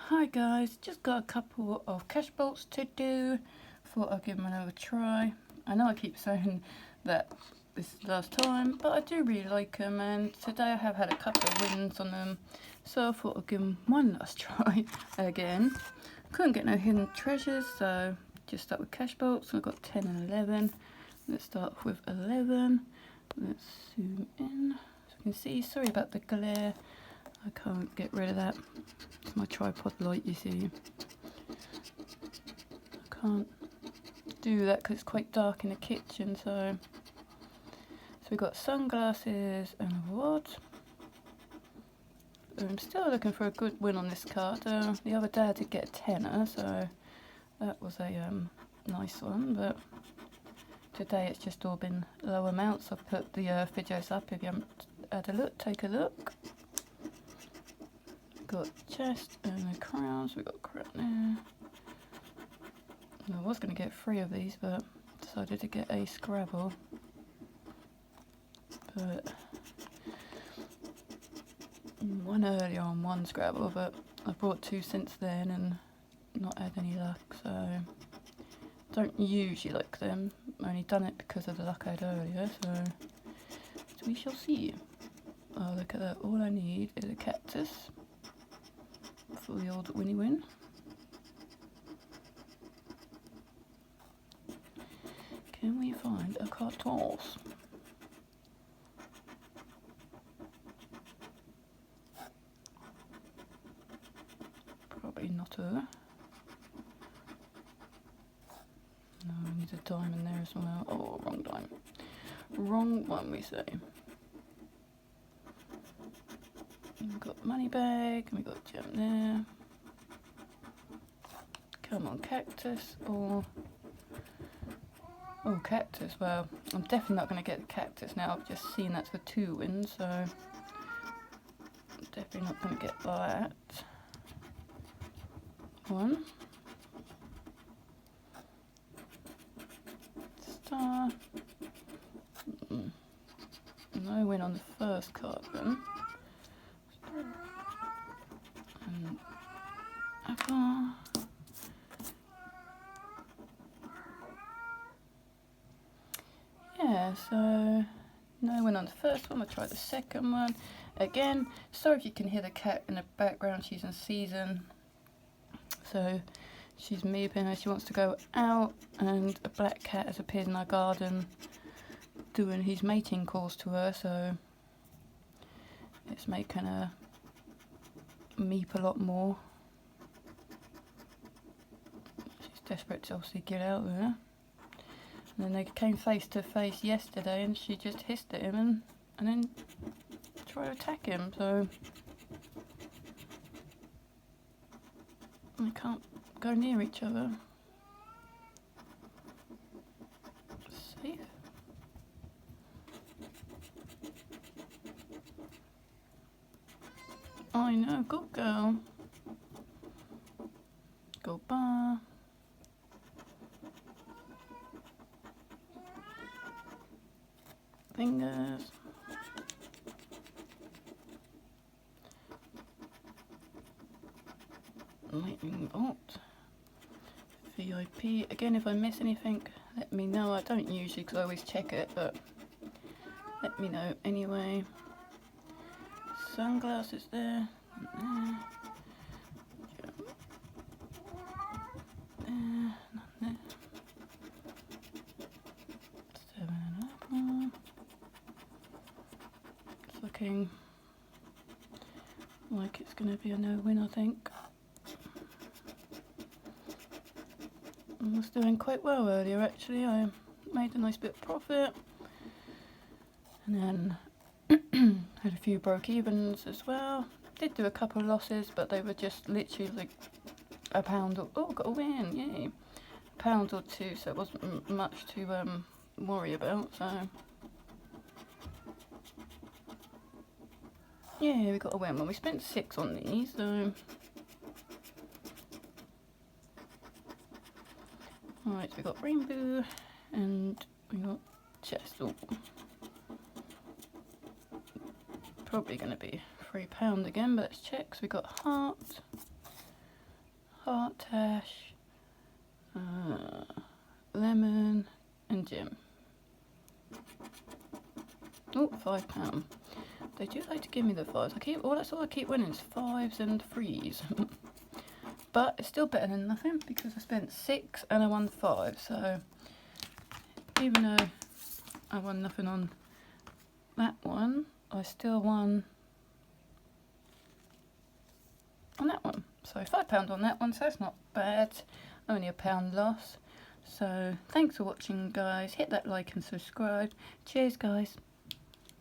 Hi guys, just got a couple of cash bolts to do. Thought I'd give them another try. I know I keep saying that this is the last time, but I do really like them, and today I have had a couple of wins on them, so I thought I'd give them one last try again. Couldn't get no hidden treasures, so just start with cash bolts. I've got 10 and 11. Let's start with 11. Let's zoom in so you can see. Sorry about the glare. I can't get rid of that. It's my tripod light, you see. I can't do that because it's quite dark in the kitchen, so we've got sunglasses and a rod. I'm still looking for a good win on this card. The other day I did get a tenner, so that was a nice one, but today it's just all been low amounts. I've put the videos up. If you haven't had a look, take a look. Got chest and the crowns. We've got crown there. I was going to get 3 of these, but decided to get a Scrabble. But one earlier on one Scrabble, but I bought 2 since then and not had any luck, so don't usually like them. Only done it because of the luck I had earlier, so we shall see. Oh, look at that. All I need is a cactus for the old winnie win. Can we find a cartos? Probably not her. No, I need a diamond there as well. Oh, wrong diamond. Wrong one, we say. We've got money bag, and we've got gem there. Come on, cactus, or... Oh, cactus. Well, I'm definitely not going to get the cactus now. I've just seen that's for 2 wins, so I'm definitely not going to get that. 1. Star. No win on the first card then. And apple. Yeah, so no win on the first one. I'll try the second one. Again, sorry if you can hear the cat in the background. She's in season. So she's meeping as she wants to go out, and a black cat has appeared in our garden doing his mating calls to her, so it's making her meep a lot more. She's desperate to obviously get out there. And then they came face to face yesterday and she just hissed at him and then tried to attack him, so they can't go near each other. Safe. I know, good girl. Go bar. Fingers. Lightning bolt. VIP. Again, if I miss anything, let me know. I don't usually because I always check it, but let me know anyway. Sunglasses there. And there. There. None there. 7 and apple. It's looking like it's going to be a no-win, I think. I was doing quite well earlier actually. I made a nice bit of profit and then had a few broke evens as well. Did do a couple of losses, but they were just literally like a pound or... Oh, got a win, yay. A pound or 2, so it wasn't much to worry about, so... Yeah, we got a win. Well, we spent 6 on these, so... Alright, so we got rainbow and we got chest. Oh. Probably going to be £3 again, but let's check. So we got heart, Heart, Tash, Lemon and Jim. Oh, £5. They do like to give me the fives. That's all I keep winning is fives and threes. But it's still better than nothing because I spent 6 and I won 5. So even though I won nothing on that one, I still won on that one. So £5 on that one, so that's not bad. Only £1 loss. So thanks for watching, guys. Hit that like and subscribe. Cheers, guys.